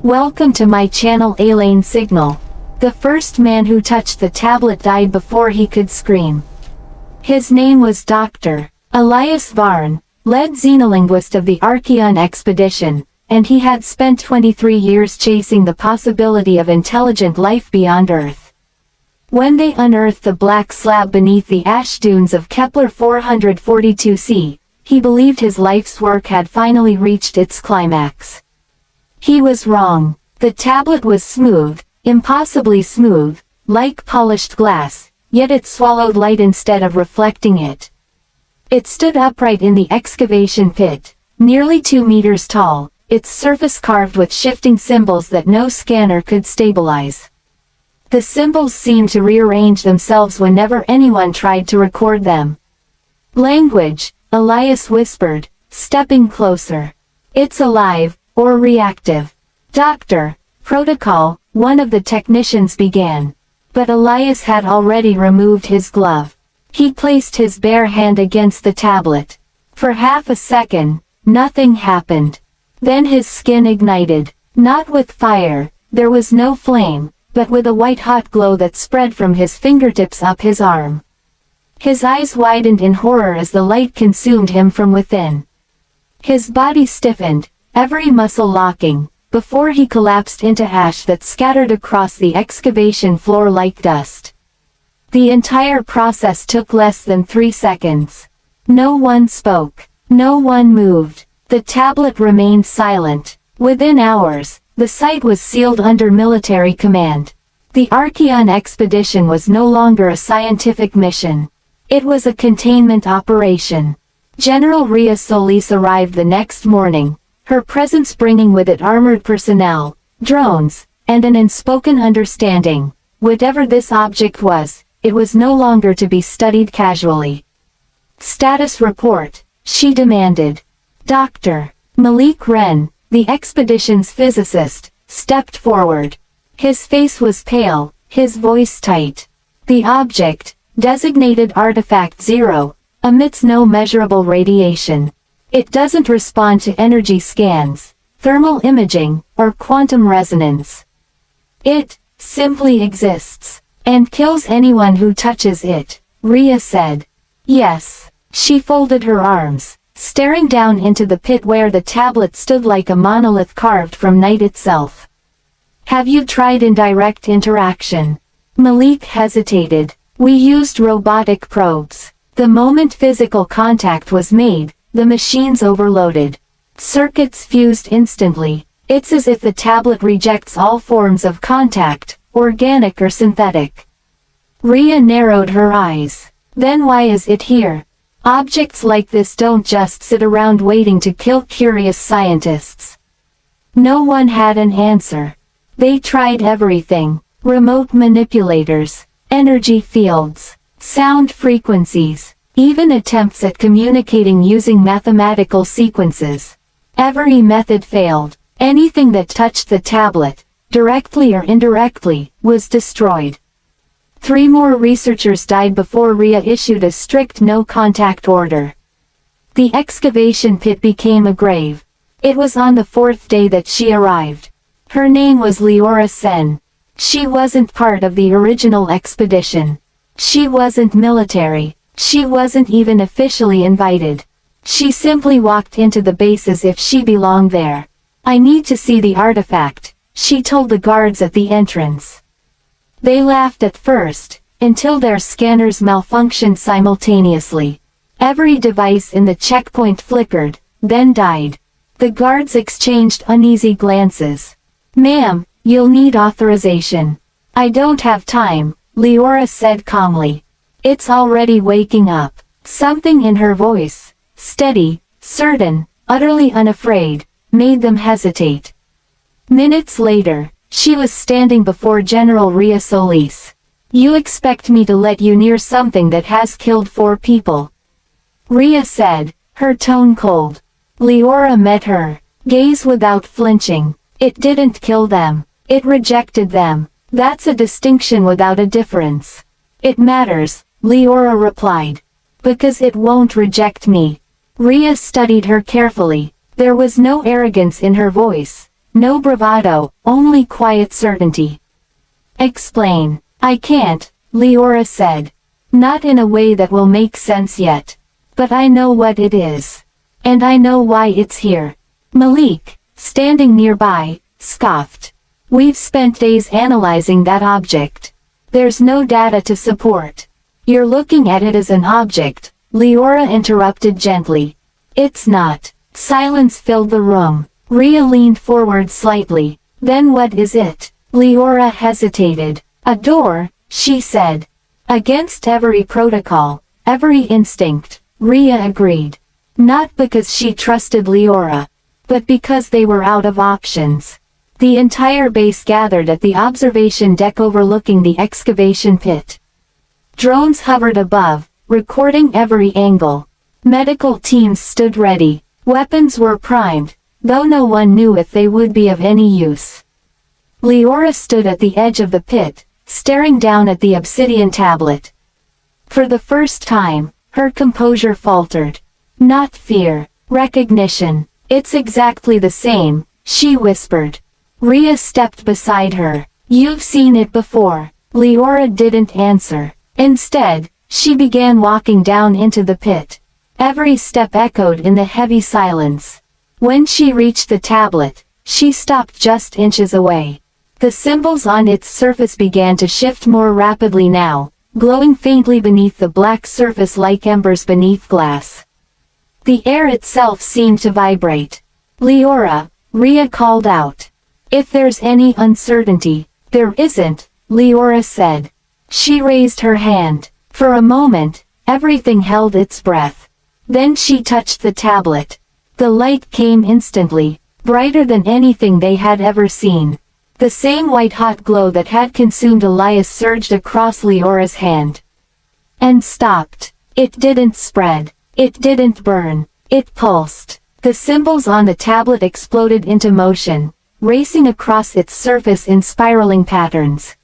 Welcome to my channel Alien Signal. The first man who touched the tablet died before he could scream. His name was Dr. Elias Varn, lead xenolinguist of the Archeon expedition, and he had spent 23 years chasing the possibility of intelligent life beyond Earth. When they unearthed the black slab beneath the ash dunes of Kepler 442c, he believed his life's work had finally reached its climax. He was wrong. The tablet was smooth, impossibly smooth, like polished glass, yet it swallowed light instead of reflecting it. It stood upright in the excavation pit, nearly 2 meters tall, its surface carved with shifting symbols that no scanner could stabilize. The symbols seemed to rearrange themselves whenever anyone tried to record them. Language, Elias whispered, stepping closer. It's alive, or reactive. Doctor, protocol, one of the technicians began. But Elias had already removed his glove. He placed his bare hand against the tablet. For half a second, nothing happened. Then his skin ignited. Not with fire, there was no flame, but with a white-hot glow that spread from his fingertips up his arm. His eyes widened in horror as the light consumed him from within. His body stiffened, every muscle locking, before he collapsed into ash that scattered across the excavation floor like dust. The entire process took less than 3 seconds. No one spoke. No one moved. The tablet remained silent. Within hours, the site was sealed under military command. The Archeon expedition was no longer a scientific mission. It was a containment operation. General Rhea Solis arrived the next morning, her presence bringing with it armored personnel, drones, and an unspoken understanding. Whatever this object was, it was no longer to be studied casually. Status report, she demanded. Dr. Malik Wren, the expedition's physicist, stepped forward. His face was pale, his voice tight. The object, designated Artifact 0, emits no measurable radiation. It doesn't respond to energy scans, thermal imaging, or quantum resonance. It simply exists, and kills anyone who touches it, Rhea said. Yes. She folded her arms, staring down into the pit where the tablet stood like a monolith carved from night itself. Have you tried indirect interaction? Malik hesitated. We used robotic probes. The moment physical contact was made, the machines overloaded. Circuits fused instantly. It's as if the tablet rejects all forms of contact, organic or synthetic. Rhea narrowed her eyes. Then why is it here? Objects like this don't just sit around waiting to kill curious scientists. No one had an answer. They tried everything. Remote manipulators, energy fields, sound frequencies, even attempts at communicating using mathematical sequences. Every method failed. Anything that touched the tablet, directly or indirectly, was destroyed. 3 more researchers died before Rhea issued a strict no-contact order. The excavation pit became a grave. It was on the 4th day that she arrived. Her name was Liora Sen. She wasn't part of the original expedition. She wasn't military. She wasn't even officially invited. She simply walked into the base as if she belonged there. I need to see the artifact, she told the guards at the entrance. They laughed at first, until their scanners malfunctioned simultaneously. Every device in the checkpoint flickered, then died. The guards exchanged uneasy glances. Ma'am, you'll need authorization. I don't have time, Liora said calmly. It's already waking up. Something in her voice, steady, certain, utterly unafraid, made them hesitate. Minutes later, she was standing before General Rhea Solis. You expect me to let you near something that has killed 4 people? Rhea said, her tone cold. Liora met her gaze without flinching. It didn't kill them. It rejected them. That's a distinction without a difference. It matters, Liora replied. Because it won't reject me. Rhea studied her carefully. There was no arrogance in her voice, no bravado, only quiet certainty. Explain. I can't, Liora said. Not in a way that will make sense yet. But I know what it is. And I know why it's here. Malik, standing nearby, scoffed. We've spent days analyzing that object. There's no data to support. You're looking at it as an object, Liora interrupted gently. It's not. Silence filled the room. Rhea leaned forward slightly. Then what is it? Liora hesitated. A door, she said. Against every protocol, every instinct, Rhea agreed. Not because she trusted Liora, but because they were out of options. The entire base gathered at the observation deck overlooking the excavation pit. Drones hovered above, recording every angle. Medical teams stood ready. Weapons were primed, though no one knew if they would be of any use. Liora stood at the edge of the pit, staring down at the obsidian tablet. For the first time, her composure faltered. Not fear, recognition. It's exactly the same, she whispered. Rhea stepped beside her. You've seen it before. Liora didn't answer. Instead, she began walking down into the pit. Every step echoed in the heavy silence. When she reached the tablet, she stopped just inches away. The symbols on its surface began to shift more rapidly now, glowing faintly beneath the black surface like embers beneath glass. The air itself seemed to vibrate. Liora, Rhea called out. If there's any uncertainty, there isn't, Liora said. She raised her hand. For a moment, everything held its breath. Then she touched the tablet. The light came instantly, brighter than anything they had ever seen. The same white-hot glow that had consumed Elias surged across Leora's hand. And stopped. It didn't spread. It didn't burn. It pulsed. The symbols on the tablet exploded into motion, racing across its surface in spiraling patterns.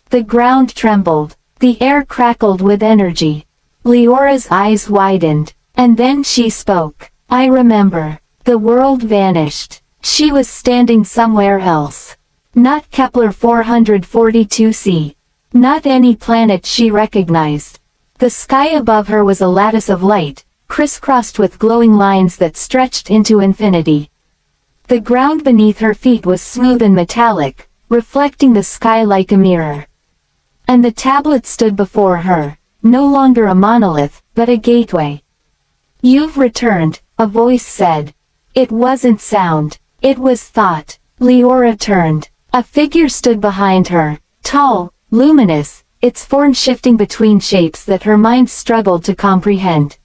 The ground trembled. The air crackled with energy. Leora's eyes widened. And then she spoke. I remember. The world vanished. She was standing somewhere else. Not Kepler 442c. Not any planet she recognized. The sky above her was a lattice of light, crisscrossed with glowing lines that stretched into infinity. The ground beneath her feet was smooth and metallic, reflecting the sky like a mirror. And the tablet stood before her, no longer a monolith, but a gateway. You've returned, a voice said. It wasn't sound, it was thought. Liora turned. A figure stood behind her, tall, luminous, its form shifting between shapes that her mind struggled to comprehend.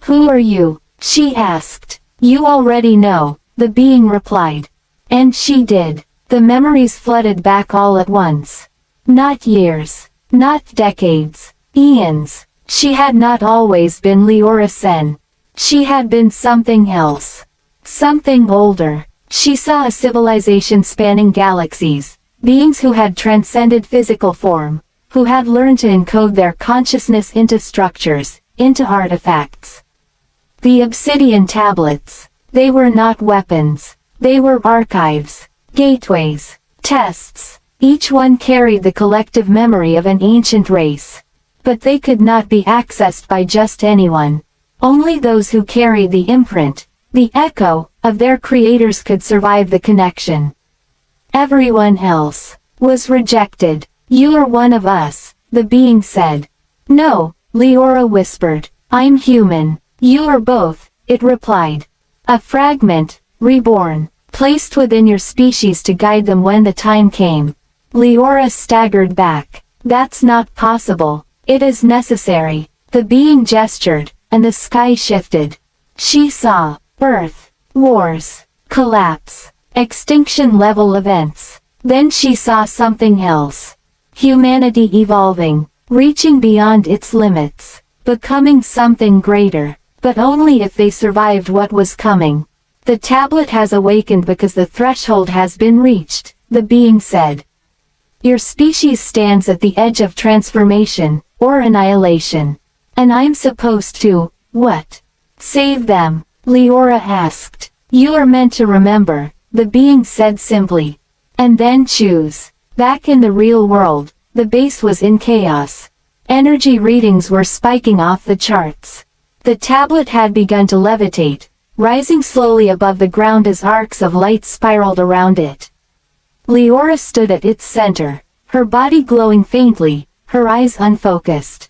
Who are you? She asked. You already know, the being replied. And she did. The memories flooded back all at once. Not years. Not decades. Eons. She had not always been Liora Sen. She had been something else. Something older. She saw a civilization spanning galaxies, beings who had transcended physical form, who had learned to encode their consciousness into structures, into artifacts. The obsidian tablets. They were not weapons. They were archives, gateways, tests. Each one carried the collective memory of an ancient race. But they could not be accessed by just anyone. Only those who carried the imprint, the echo, of their creators could survive the connection. Everyone else was rejected. You are one of us, the being said. No, Liora whispered. I'm human. You are both, it replied. A fragment, reborn, placed within your species to guide them when the time came. Liora staggered back. That's not possible. It is necessary. The being gestured, and the sky shifted. She saw birth, wars, collapse, extinction-level events. Then she saw something else. Humanity evolving, reaching beyond its limits, becoming something greater, but only if they survived what was coming. The tablet has awakened because the threshold has been reached, the being said. Your species stands at the edge of transformation, or annihilation. And I'm supposed to, what? Save them? Liora asked. You are meant to remember, the being said simply. And then choose. Back in the real world, the base was in chaos. Energy readings were spiking off the charts. The tablet had begun to levitate, rising slowly above the ground as arcs of light spiraled around it. Liora stood at its center, her body glowing faintly, her eyes unfocused.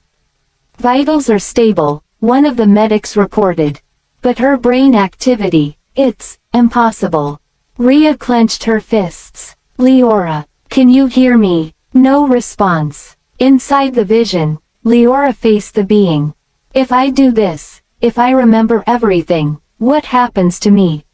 Vitals are stable, one of the medics reported. But her brain activity, it's impossible. Rhea clenched her fists. Liora, can you hear me? No response. Inside the vision, Liora faced the being. If I do this, if I remember everything, what happens to me?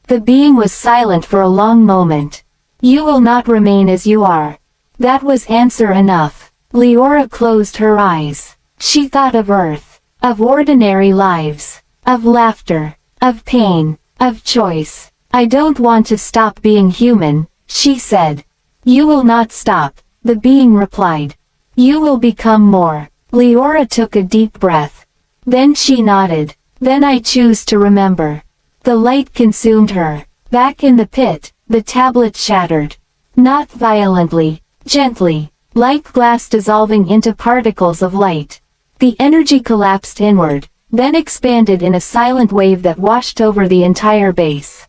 The being was silent for a long moment. You will not remain as you are. That was answer enough. Liora closed her eyes. She thought of Earth, of ordinary lives, of laughter, of pain, of choice. I don't want to stop being human, she said. You will not stop, the being replied. You will become more. Liora took a deep breath. Then she nodded. Then I choose to remember. The light consumed her. Back in the pit, the tablet shattered. Not violently, gently, like glass dissolving into particles of light. The energy collapsed inward, then expanded in a silent wave that washed over the entire base.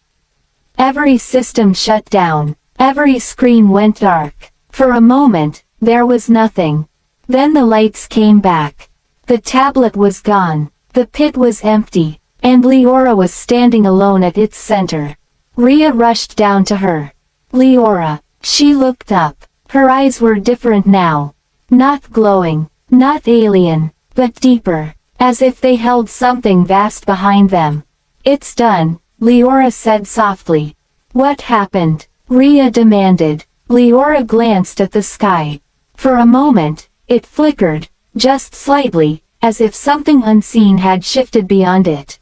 Every system shut down. Every screen went dark. For a moment, there was nothing. Then the lights came back. The tablet was gone. The pit was empty, and Liora was standing alone at its center. Rhea rushed down to her. Liora. She looked up. Her eyes were different now. Not glowing, not alien, but deeper, as if they held something vast behind them. It's done, Liora said softly. What happened? Rhea demanded. Liora glanced at the sky. For a moment, it flickered, just slightly, as if something unseen had shifted beyond it.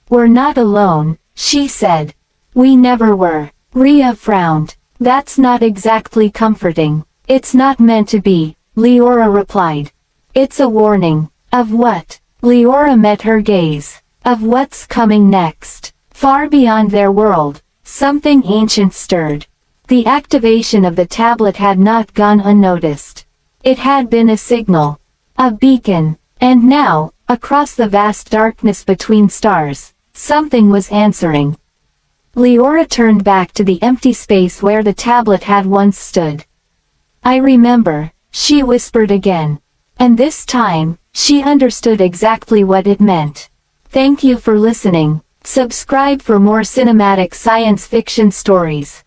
We're not alone, she said. We never were. Rhea frowned. That's not exactly comforting. It's not meant to be, Liora replied. It's a warning. Of what? Liora met her gaze. Of what's coming next. Far beyond their world, something ancient stirred. The activation of the tablet had not gone unnoticed. It had been a signal. A beacon. And now, across the vast darkness between stars, something was answering. Liora turned back to the empty space where the tablet had once stood. I remember, she whispered again. And this time, she understood exactly what it meant. Thank you for listening. Subscribe for more cinematic science fiction stories.